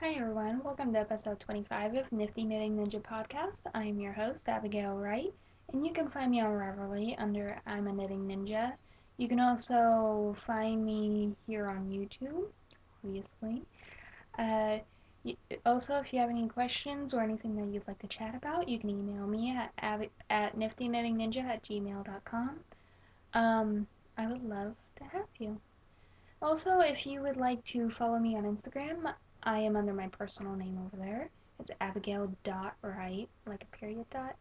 Hi everyone, welcome to episode 25 of Nifty Knitting Ninja Podcast. I'm your host, Abigail Wright, and you can find me on Reverly under I'm a Knitting Ninja. You can also find me here on YouTube, obviously. Uh, Also, if you have any questions or anything that you'd like to chat about, you can email me at niftyknittingninja@gmail.com. I would love to have you. Also, if you would like to follow me on Instagram, I am under my personal name over there. It's abigail.wright, like a period dot.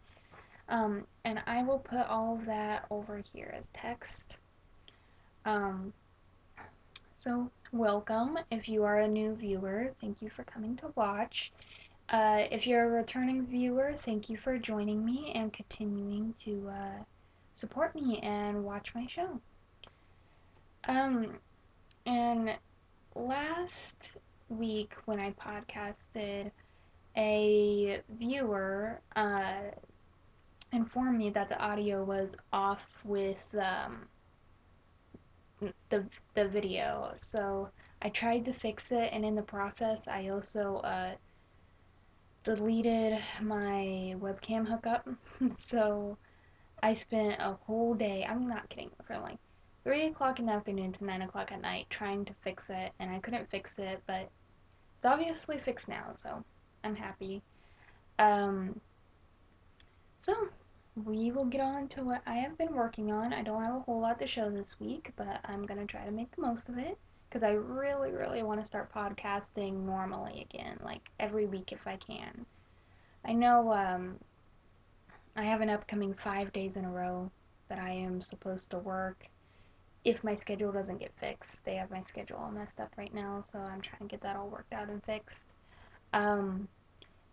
And I will put all of that over here as text. Um, so, welcome. If you are a new viewer, thank you for coming to watch. If you're a returning viewer, thank you for joining me and continuing to support me and watch my show. Um, and last week when I podcasted, a viewer informed me that the audio was off with the the video. So I tried to fix it, and in the process, I also deleted my webcam hookup. So I spent a whole day. I'm not kidding. From like 3 o'clock in the afternoon to 9 o'clock at night trying to fix it, and I couldn't fix it, but it's obviously fixed now, so I'm happy. Um, so we will get on to what I have been working on. I don't have a whole lot to show this week, but I'm gonna try to make the most of it because I really, really want to start podcasting normally again, like every week if I can. I know I have an upcoming 5 days in a row that I am supposed to work if my schedule doesn't get fixed. They have my schedule all messed up right now, so I'm trying to get that all worked out and fixed. Um,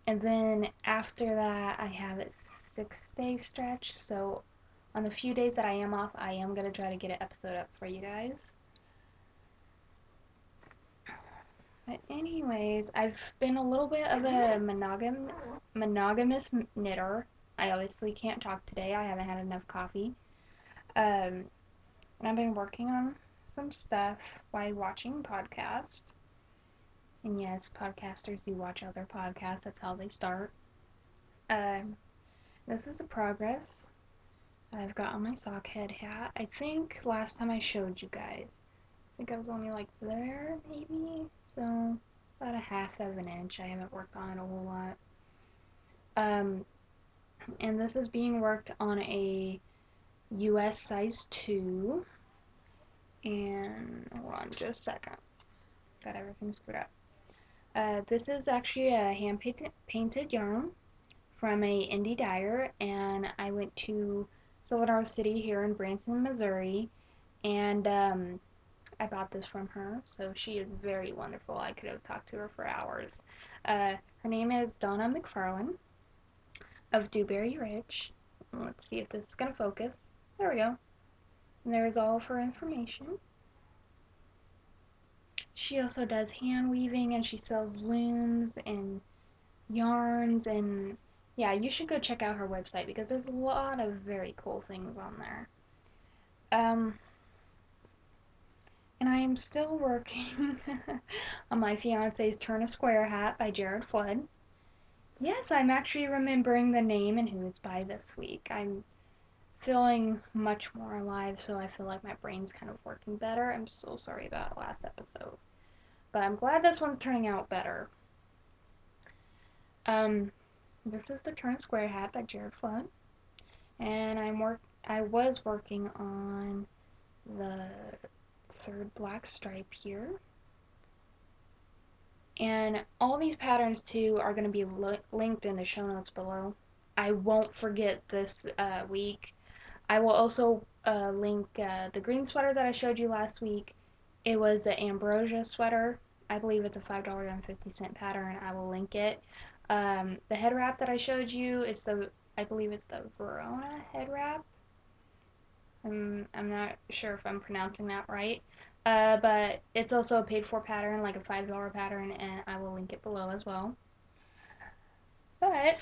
And then after that, I have a 6 day stretch. So on the few days that I am off, I am going to try to get an episode up for you guys. But anyways, I've been a little bit of a monogamous knitter. I obviously can't talk today. I haven't had enough coffee. And I've been working on some stuff while watching podcasts. And yes, podcasters do watch other podcasts. That's how they start. Um, this is a progress I've got on my sock head hat. I think last time I showed you guys, I think I was only like there, maybe? So, about a half of an inch. I haven't worked on it a whole lot. Um, and this is being worked on a US size 2. And, hold on just a second. Got everything screwed up. This is actually a hand painted yarn from a indie dyer, and I went to Silver City here in Branson, Missouri, and I bought this from her, so she is very wonderful. I could have talked to her for hours. Her name is Donna McFarlane of Dewberry Ridge. Let's see if this is going to focus. There we go. And there's all of her information. She also does hand weaving, and she sells looms and yarns, and yeah, you should go check out her website because there's a lot of very cool things on there. Um, and I am still working on my fiance's Turn a Square hat by Jared Flood. Yes, I'm actually remembering the name and who it's by this week. I'm feeling much more alive, so I feel like my brain's kind of working better. I'm so sorry about last episode, but I'm glad this one's turning out better. Um, this is the Turn a Square hat by Jared Flood, and I was working on the third black stripe here. And all these patterns too are going to be linked in the show notes below. I won't forget this week. I will also link the green sweater that I showed you last week. It was the Ambrosia sweater. I believe it's a $5.50 pattern. I will link it. The head wrap that I showed you is I believe it's the Verona head wrap. I'm not sure if I'm pronouncing that right. But it's also a paid for pattern, like a $5 pattern, and I will link it below as well. But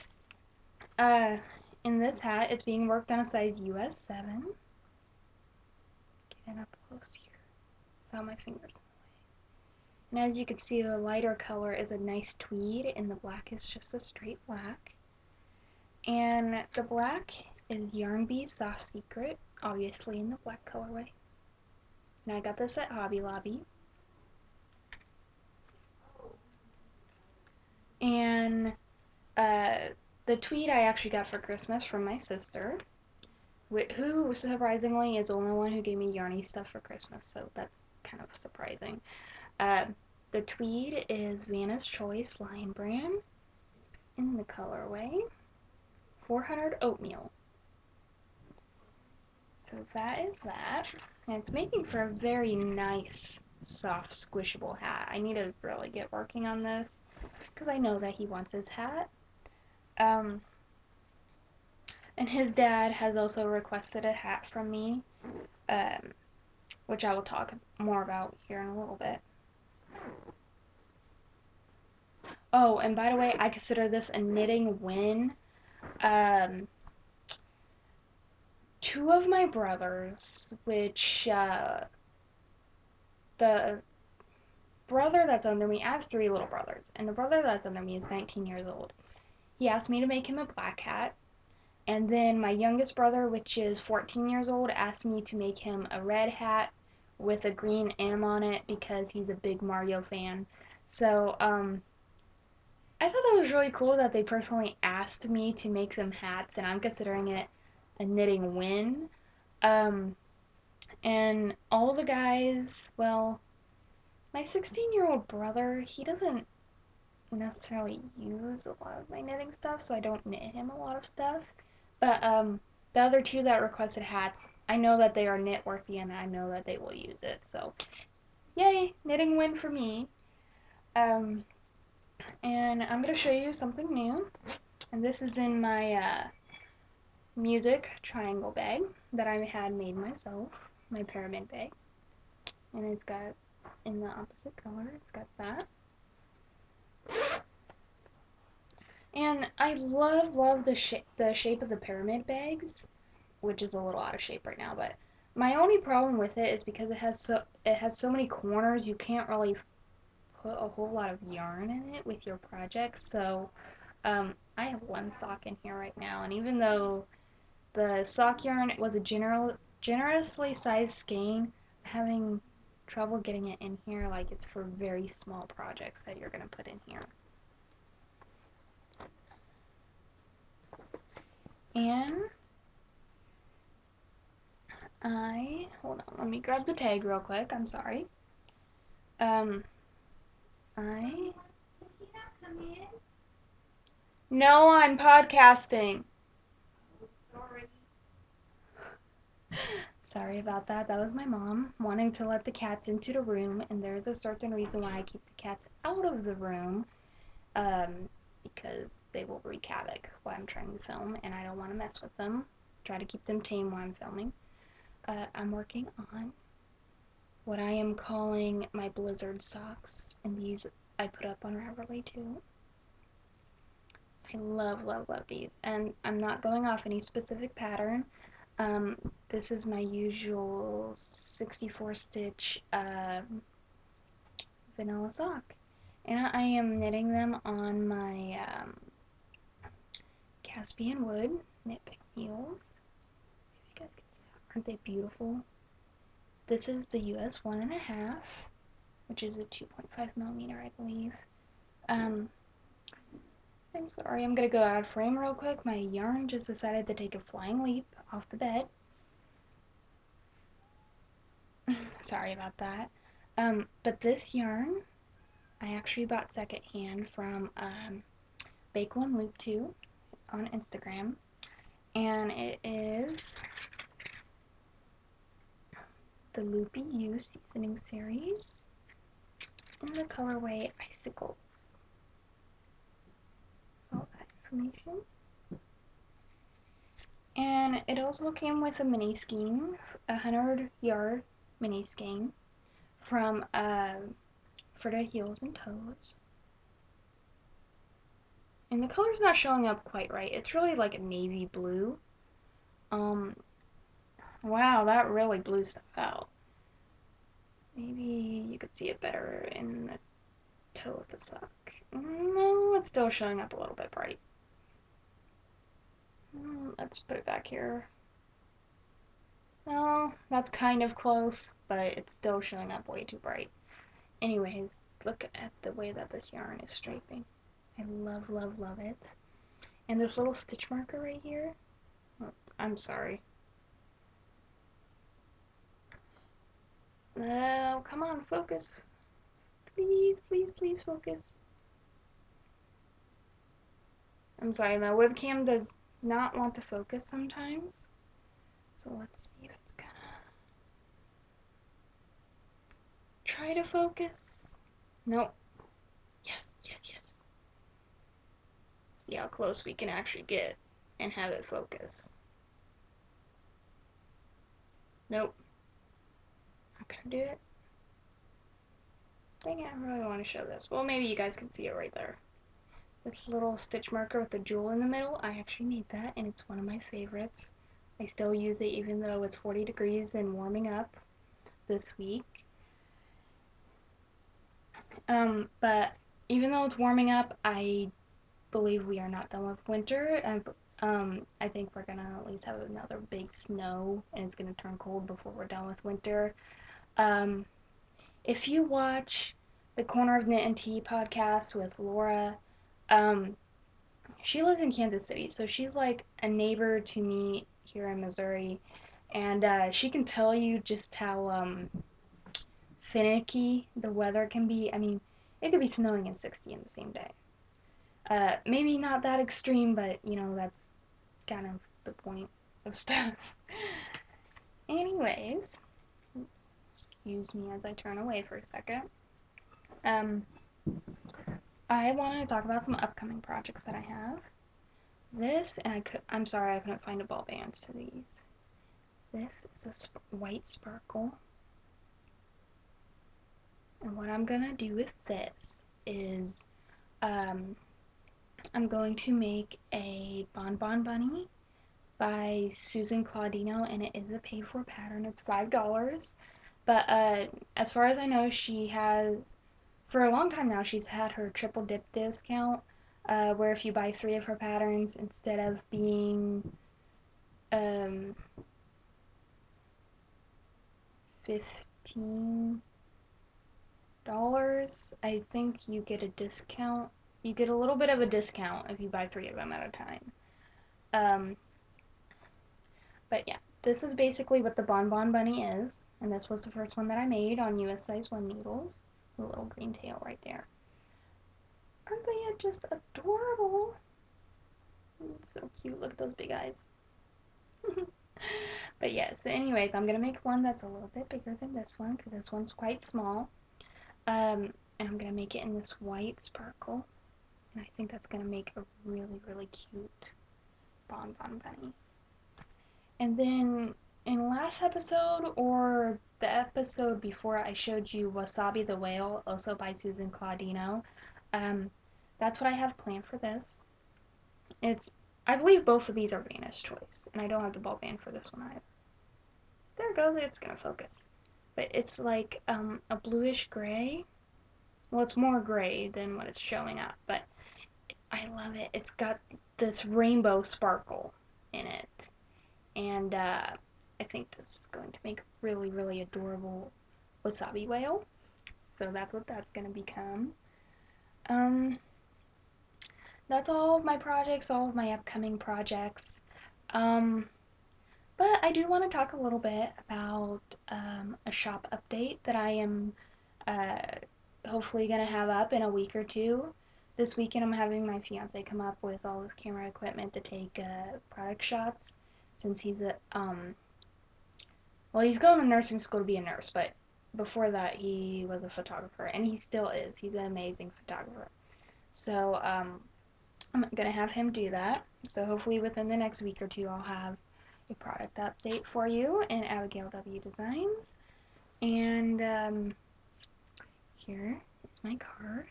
uh, in this hat, it's being worked on a size US 7. Get it up close here without my fingers And as you can see, the lighter color is a nice tweed, and the black is just a straight black. And the black is Yarn Bee's Soft Secret, obviously in the black colorway. And I got this at Hobby Lobby. And the tweed I actually got for Christmas from my sister, who surprisingly is the only one who gave me yarny stuff for Christmas, so that's kind of surprising. Uh, the tweed is Vanna's Choice Lion Brand in the colorway 400 Oatmeal. So that is that. And it's making for a very nice, soft, squishable hat. I need to really get working on this because I know that he wants his hat. And his dad has also requested a hat from me, which I will talk more about here in a little bit. Oh, and by the way, I consider this a knitting win. Two of my brothers, which the brother that's under me, I have three little brothers, and the brother that's under me is 19 years old. He asked me to make him a black hat, and then my youngest brother, which is 14 years old, asked me to make him a red hat with a green M on it because he's a big Mario fan. So, I thought that was really cool that they personally asked me to make them hats, and I'm considering it a knitting win. Um, and all the guys, well, my 16-year-old brother, he doesn't necessarily use a lot of my knitting stuff, so I don't knit him a lot of stuff. But the other two that requested hats, I know that they are knit worthy and I know that they will use it. So, yay, knitting win for me. Um, and I'm going to show you something new. And this is in my music triangle bag that I had made myself, my pyramid bag. And it's got, in the opposite color, it's got that. And I love the shape of the pyramid bags, which is a little out of shape right now, but my only problem with it is because it has so many corners, you can't really put a whole lot of yarn in it with your project. So I have one sock in here right now, and even though the sock yarn was a generously sized skein, I'm having trouble getting it in here like it's for very small projects that you're going to put in here. And hold on, let me grab the tag real quick, I'm sorry. No, I'm podcasting. Sorry about that. That was my mom wanting to let the cats into the room, and there's a certain reason why I keep the cats out of the room, because they will wreak havoc while I'm trying to film, and I don't want to mess with them. Try to keep them tame while I'm filming. I'm working on what I am calling my blizzard socks, and these I put up on Ravelry too. I love these, and I'm not going off any specific pattern. This is my usual 64 stitch vanilla sock, and I am knitting them on my Caspian wood knit needles. You guys can see that. Aren't they beautiful? This is the US 1.5, which is a 2.5 millimeter, I believe. I'm sorry, I'm gonna go out of frame real quick. My yarn just decided to take a flying leap off the bed. Sorry about that. But this yarn, I actually bought secondhand from Bake One Loop 2 on Instagram. And it is the Loopy U Seasoning Series in the colorway Icicles. All that information. And it also came with a mini skein, a 100-yard mini skein from for the heels and toes. And the color's not showing up quite right. It's really like a navy blue. Wow, that really blew stuff out. Maybe you could see it better in the toe of the sock. No, it's still showing up a little bit bright. Let's put it back here. No, that's kind of close, but it's still showing up way too bright. Anyways, look at the way that this yarn is striping. I love, love, love it. And this little stitch marker right here. Oh, I'm sorry. No, come on, focus. Please, please, please focus. I'm sorry, my webcam does not want to focus sometimes. So let's see if it's gonna try to focus. Nope. Yes, yes, yes. See how close we can actually get and have it focus. Nope. Not gonna do it. Dang it, I really want to show this. Well, maybe you guys can see it right there. This little stitch marker with the jewel in the middle, I actually made that, and it's one of my favorites. I still use it even though it's 40 degrees and warming up this week. But even though it's warming up, I believe we are not done with winter, and I think we're gonna at least have another big snow, and it's gonna turn cold before we're done with winter. Um, if you watch the Corner of Knit and Tea podcast with Laura, she lives in Kansas City, so she's like a neighbor to me here in Missouri, and she can tell you just how finicky the weather can be. I mean, it could be snowing and 60 in the same day. Maybe not that extreme, but you know, that's kind of the point of stuff. Anyways, excuse me as I turn away for a second. I wanted to talk about some upcoming projects that I have. This, and I'm sorry I couldn't find a ball bands to these. This is a white sparkle. And what I'm gonna do with this is, I'm going to make a Bonbon Bunny by Susan Claudino, and it is a pay-for pattern. It's $5. But as far as I know, she has, for a long time now, she's had her triple dip discount, where if you buy 3 of her patterns, instead of being $15, I think you get a discount. You get a little bit of a discount if you buy 3 of them at a time. But yeah, this is basically what the Bonbon Bunny is, and this was the first one that I made on US size 1 needles. The little green tail right there. Aren't they just adorable? So cute, look at those big eyes. But yes, anyways, I'm going to make one that's a little bit bigger than this one, because this one's quite small. And I'm going to make it in this white sparkle, and I think that's going to make a really, really cute Bonbon Bunny. And then in last episode, or the episode before, I showed you Wasabi the Whale, also by Susan Claudino. That's what I have planned for this. I believe both of these are Vanna's choice, and I don't have the ball band for this one either. There it goes, it's gonna focus. But it's like a bluish gray. Well, it's more gray than what it's showing up, but I love it. It's got this rainbow sparkle in it. And I think this is going to make a really, really adorable wasabi whale. So that's what that's going to become. That's all of my projects, all of my upcoming projects. But I do want to talk a little bit about a shop update that I am hopefully going to have up in a week or two. This weekend I'm having my fiance come up with all his camera equipment to take product shots, since he's he's going to nursing school to be a nurse, but before that he was a photographer, and he still is. He's an amazing photographer. So I'm going to have him do that. So hopefully within the next week or two I'll have a product update for you in Abigail W. Designs. And here is my card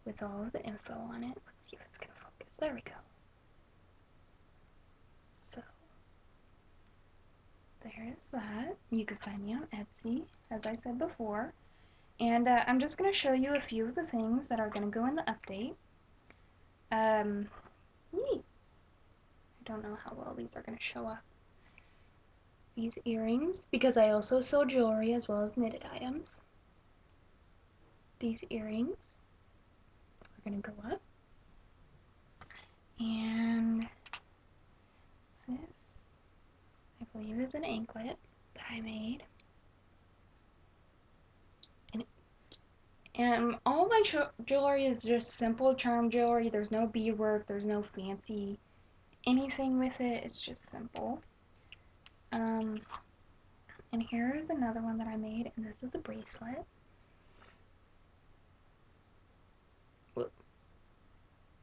with all of the info on it. Let's see if it's going to focus. There we go. So there's that. You can find me on Etsy, as I said before. And I'm just going to show you a few of the things that are going to go in the update. Um, I don't know how well these are going to show up. These earrings, because I also sell jewelry as well as knitted items. These earrings are going to go up. And this, I believe, is an anklet that I made. And all my jewelry is just simple charm jewelry. There's no beadwork, there's no fancy anything with it. It's just simple. And here is another one that I made, and this is a bracelet.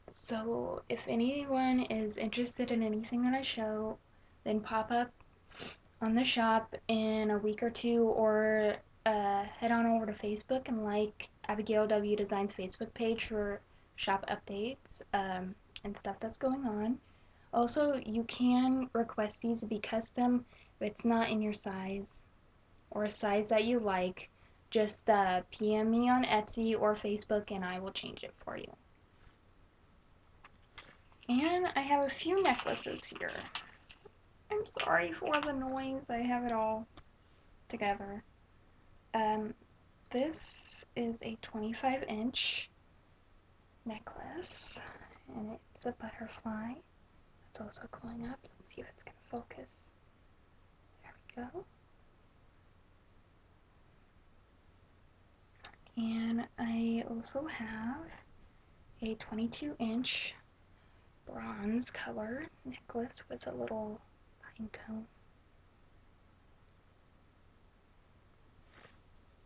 So if anyone is interested in anything that I show, then pop up on the shop in a week or two, or head on over to Facebook and like Abigail W. Designs Facebook page for shop updates and stuff that's going on. Also, you can request these to be custom if it's not in your size or a size that you like. Just PM me on Etsy or Facebook and I will change it for you. And I have a few necklaces here. I'm sorry for the noise. I have it all together. This is a 25-inch necklace, and it's a butterfly. It's also going up. Let's see if it's going to focus. There we go. And I also have a 22-inch bronze color necklace with a little pine cone.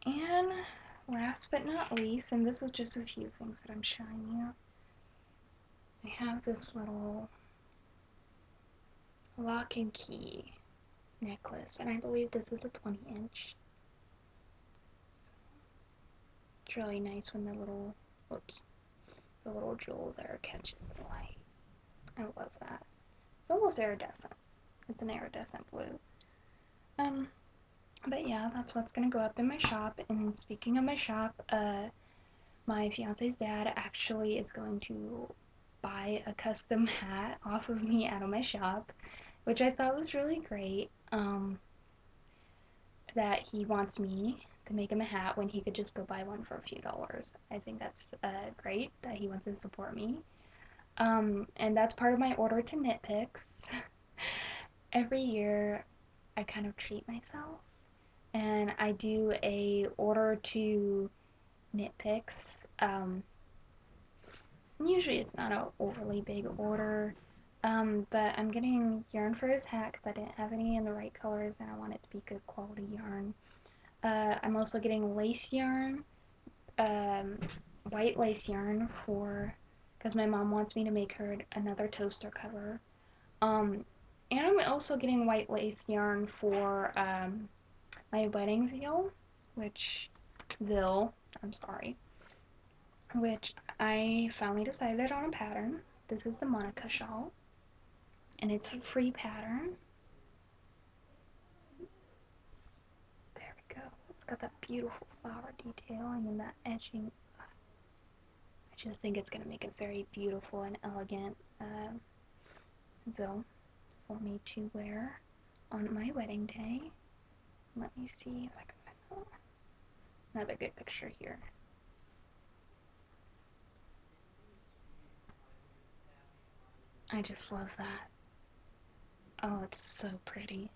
And last but not least, and this is just a few things that I'm showing you, I have this little lock and key necklace, and I believe this is a 20-inch. It's really nice when the little jewel there catches the light. I love that. It's almost iridescent. It's an iridescent blue. But yeah, that's what's gonna go up in my shop. And speaking of my shop, my fiance's dad actually is going to buy a custom hat off of me out of my shop, which I thought was really great. That he wants me to make him a hat when he could just go buy one for a few dollars. I think that's great that he wants to support me. And that's part of my order to Knitpicks. Every year I kind of treat myself and I do a order to Knitpicks. Usually it's not an overly big order, but I'm getting yarn for his hat because I didn't have any in the right colors and I want it to be good quality yarn. I'm also getting lace yarn, white lace yarn because my mom wants me to make her another toaster cover. And I'm also getting white lace yarn for my wedding veil, which I finally decided on a pattern. This is the Monica shawl, and it's a free pattern. There we go. It's got that beautiful flower detailing and that edging. I just think it's going to make a very beautiful and elegant veil for me to wear on my wedding day. Let me see if I can find another good picture here. I just love that. Oh, it's so pretty.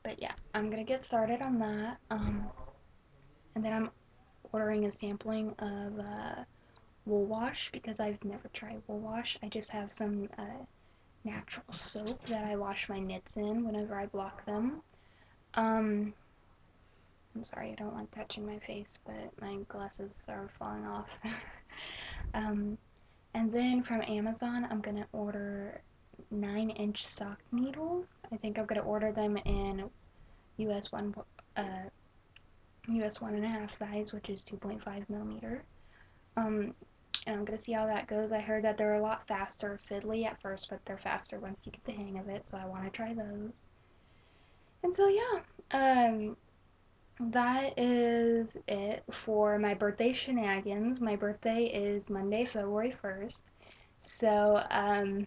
But yeah, I'm gonna get started on that. And then I'm ordering a sampling of wool wash because I've never tried wool wash. I just have some natural soap that I wash my knits in whenever I block them. I'm sorry, I don't like touching my face, but my glasses are falling off. And then from Amazon, I'm gonna order 9-inch sock needles. I think I'm gonna order them in US 1.5 size, which is 2.5 millimeter. And I'm gonna see how that goes. I heard that they're a lot faster fiddly at first, but they're faster once you get the hang of it, so I want to try those. And so yeah, that is it for my birthday shenanigans. My birthday is Monday, February 1st. So I'm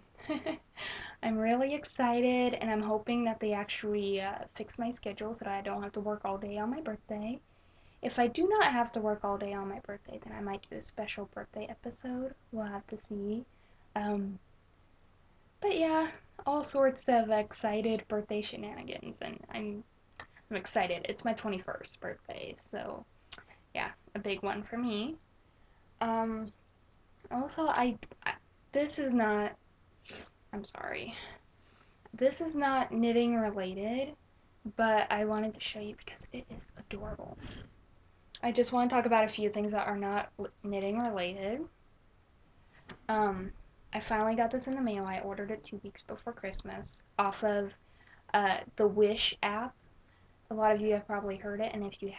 really excited, and I'm hoping that they actually fix my schedule so that I don't have to work all day on my birthday. If I do not have to work all day on my birthday, then I might do a special birthday episode. We'll have to see. Um, but yeah, all sorts of excited birthday shenanigans, and I'm excited. It's my 21st birthday, so yeah, a big one for me. Um, also, I this is not. I'm sorry. This is not knitting related, but I wanted to show you because it is adorable. I just want to talk about a few things that are not knitting related. Um, I finally got this in the mail. I ordered it 2 weeks before Christmas off of the Wish app. A lot of you have probably heard it, and if you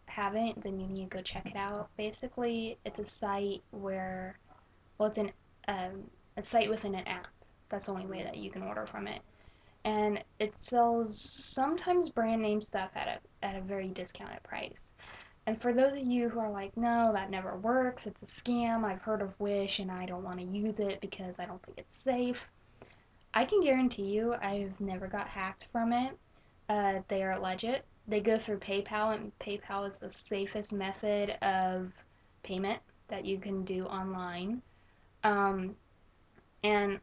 haven't, then you need to go check it out. Basically, it's a site where, well, it's a site within an app. That's the only way that you can order from it, and it sells sometimes brand name stuff at a very discounted price. And for those of you who are like, no, that never works, it's a scam, I've heard of Wish and I don't want to use it because I don't think it's safe, I can guarantee you I've never got hacked from it. They are legit. They go through PayPal, and PayPal is the safest method of payment that you can do online. Um, and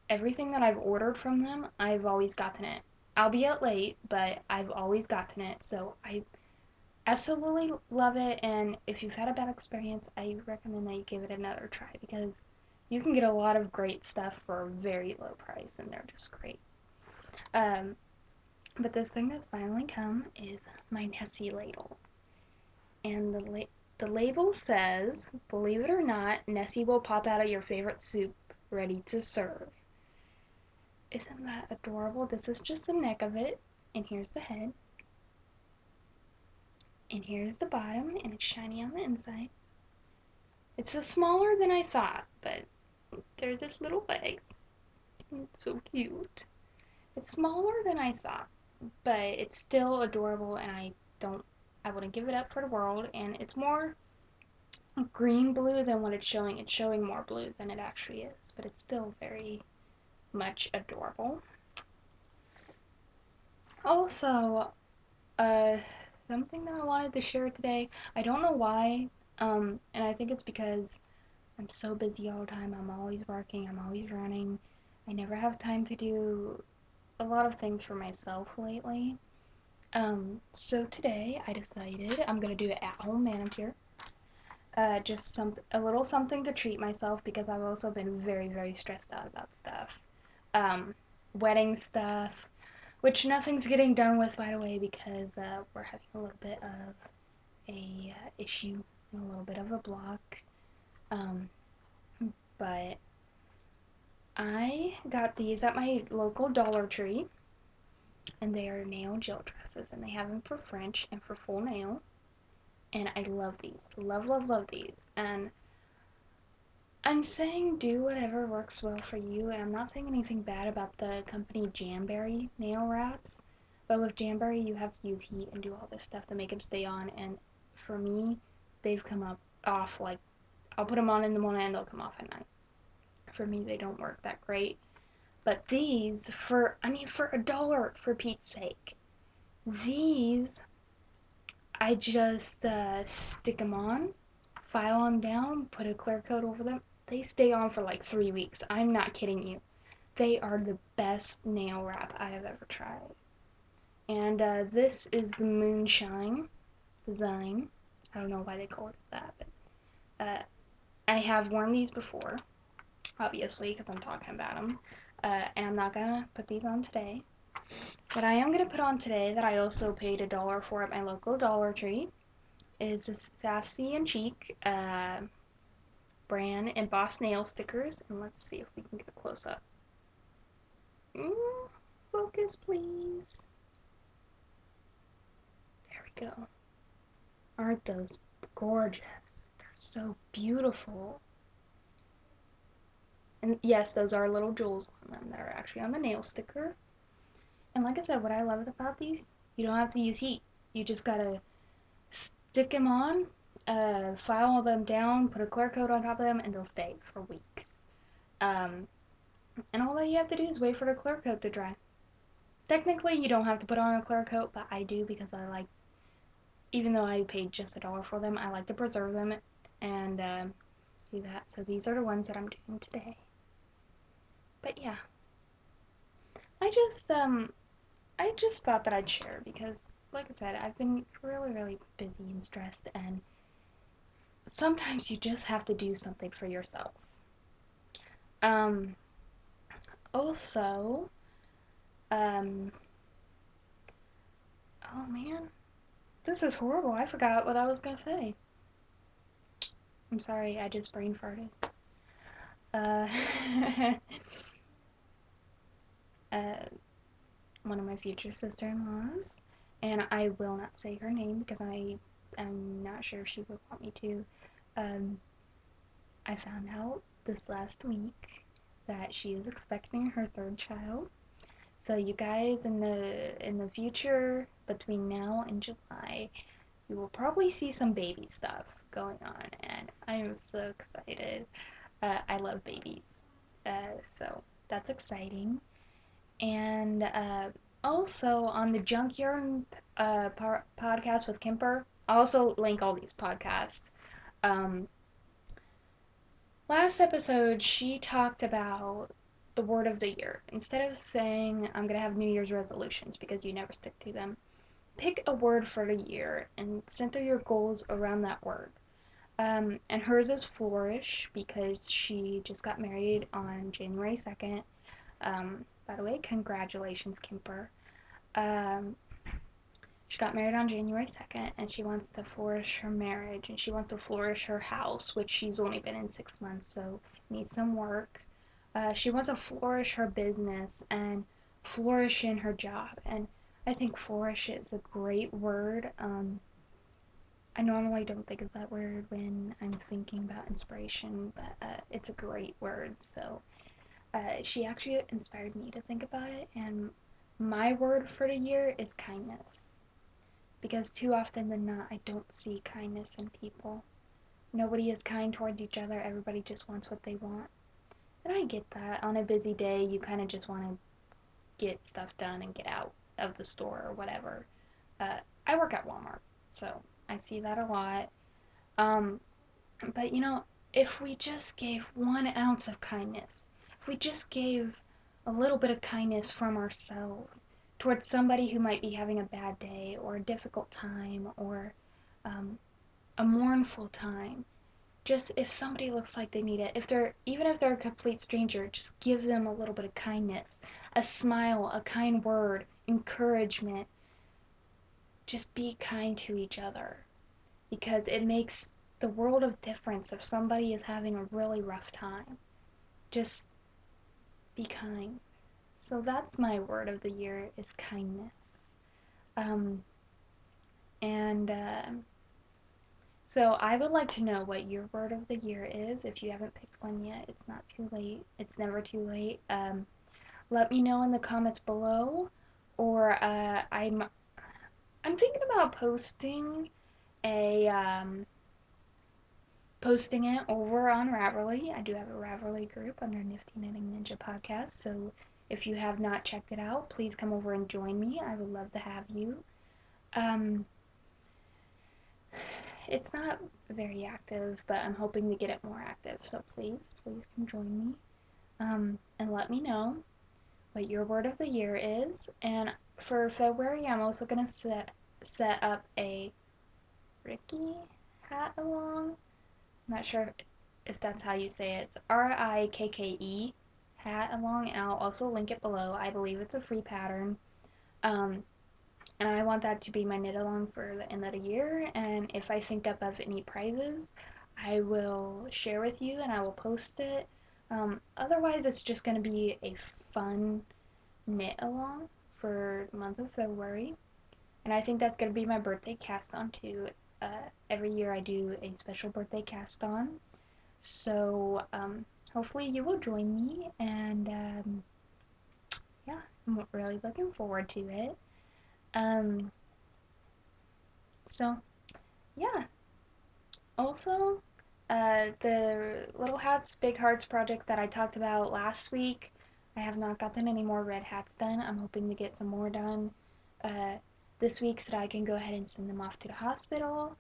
everything that I've ordered from them, I've always gotten it. Albeit late, but I've always gotten it. So I absolutely love it. And if you've had a bad experience, I recommend that you give it another try because you can get a lot of great stuff for a very low price, and they're just great. Um, but this thing that's finally come is my Nessie ladle. And the label says, believe it or not, Nessie will pop out of your favorite soup, ready to serve. Isn't that adorable? This is just the neck of it, and here's the head, and here's the bottom, and it's shiny on the inside. It's smaller than I thought, but there's its little legs. It's so cute. It's smaller than I thought, but it's still adorable, and I wouldn't give it up for the world, and it's more green blue than what it's showing. It's showing more blue than it actually is, but it's still very much adorable. Also, uh, something that I wanted to share today, I don't know why, and I think it's because I'm so busy all the time. I'm always working, I'm always running. I never have time to do a lot of things for myself lately. So today I decided I'm gonna do an at-home manicure. Just a little something to treat myself because I've also been very stressed out about stuff. Um, Wedding stuff, which nothing's getting done with, by the way, because we're having a little bit of a issue, a little bit of a block. Um, but I got these at my local Dollar Tree, and they are nail gel dresses, and they have them for French and for full nail. And I love these, love these. And I'm saying do whatever works well for you, and I'm not saying anything bad about the company Jamberry nail wraps, but with Jamberry you have to use heat and do all this stuff to make them stay on, and for me, they've come up off like I'll put them on in the morning and they'll come off at night. For me, they don't work that great. But these, for a dollar, for Pete's sake, these I just stick them on, file them down, put a clear coat over them. They stay on for like 3 weeks. I'm not kidding you. They are the best nail wrap I have ever tried. And this is the Moonshine design. I don't know why they call it that, but I have worn these before, obviously, because I'm talking about them. And I'm not gonna put these on today. What I am gonna put on today, that I also paid $1 for at my local Dollar Tree, is this Sassy and Cheek brand embossed nail stickers. And let's see if we can get a close up. Focus, please. There we go. Aren't those gorgeous? They're so beautiful. And yes, those are little jewels on them that are actually on the nail sticker. And like I said, what I love about these You don't have to use heat. You just gotta stick them on, file them down, put a clear coat on top of them, and they'll stay for weeks. Um, and all that you have to do is wait for the clear coat to dry. Technically, you don't have to put on a clear coat, but I do because I like, even though I paid just $1 for them, I like to preserve them and do that. So these are the ones that I'm doing today. But yeah, I just um I just thought that I'd share because, like I said, I've been really, really busy and stressed, and sometimes you just have to do something for yourself. Um, also, um, oh man, this is horrible. I forgot what I was gonna say. I'm sorry, I just brain farted. Uh, uh, one of my future sister-in-laws, and I will not say her name because I am not sure if she would want me to. Um, I found out this last week that she is expecting her third child. So you guys in the future between now and July, you will probably see some baby stuff going on, and I am so excited. I love babies, so that's exciting. And also on the Junkyard podcast with Kimper, I'll also link all these podcasts. Um, Last episode, she talked about the word of the year. Instead of saying, I'm going to have New Year's resolutions because you never stick to them, pick a word for the year and center your goals around that word. And hers is flourish because she just got married on January 2nd. By the way, congratulations, Kimper. Um, she got married on January 2nd, and she wants to flourish her marriage, and she wants to flourish her house, which she's only been in 6 months, so needs some work. She wants to flourish her business and flourish in her job, and I think flourish is a great word. I normally don't think of that word when I'm thinking about inspiration, but it's a great word, so she actually inspired me to think about it, and my word for the year is kindness because too often than not, I don't see kindness in people. Nobody is kind towards each other. Everybody just wants what they want. And I get that. On a busy day, you kind of just want to get stuff done and get out of the store or whatever. I work at Walmart, so I see that a lot. Um, but if we just gave 1 ounce of kindness, if we just gave a little bit of kindness from ourselves towards somebody who might be having a bad day or a difficult time or um, a mournful time, just if somebody looks like they need it, even if they're a complete stranger, just give them a little bit of kindness, a smile, a kind word, encouragement. Just be kind to each other because it makes the world of difference if somebody is having a really rough time. Just be kind. So that's my word of the year is kindness. Um, and so I would like to know what your word of the year is. If you haven't picked one yet, it's not too late. It's never too late. Let me know in the comments below, or I'm thinking about a posting it over on Ravelry. I do have a Ravelry group under Nifty Knitting Ninja Podcast, so if you have not checked it out, please come over and join me. I would love to have you. Um, it's not very active, but I'm hoping to get it more active, so please come join me. And let me know what your word of the year is. And for February, I'm also gonna set up a Ricky hat along. I'm not sure if that's how you say it. It's RIKKE hat along, and I'll also link it below. I believe it's a free pattern. Um, and I want that to be my knit along for the end of the year. And if I think up of any prizes, I will share with you and I will post it. Otherwise, it's just going to be a fun knit along for the month of February. And I think that's going to be my birthday cast on too. Every year I do a special birthday cast on. So hopefully you will join me. And yeah, I'm really looking forward to it. Um, so yeah. Also, the Little Hats Big Hearts project that I talked about last week, I have not gotten any more red hats done. I'm hoping to get some more done uh, this week so that I can go ahead and send them off to the hospital.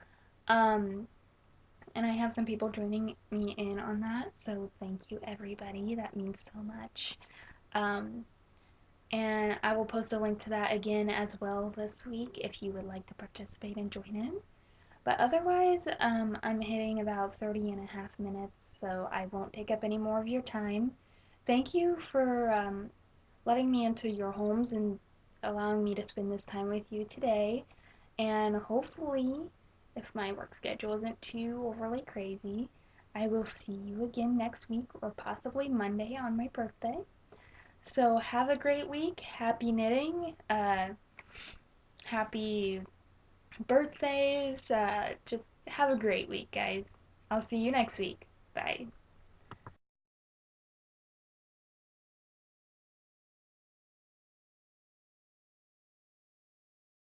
Um, and I have some people joining me in on that, so thank you everybody. That means so much. Um, and I will post a link to that again as well this week if you would like to participate and join in. But otherwise, I'm hitting about 30 and a half minutes, so I won't take up any more of your time. Thank you for letting me into your homes and allowing me to spend this time with you today. And hopefully, if my work schedule isn't too overly crazy, I will see you again next week or possibly Monday on my birthday. So have a great week. Happy knitting. Happy birthdays. Just have a great week, guys. I'll see you next week. Bye.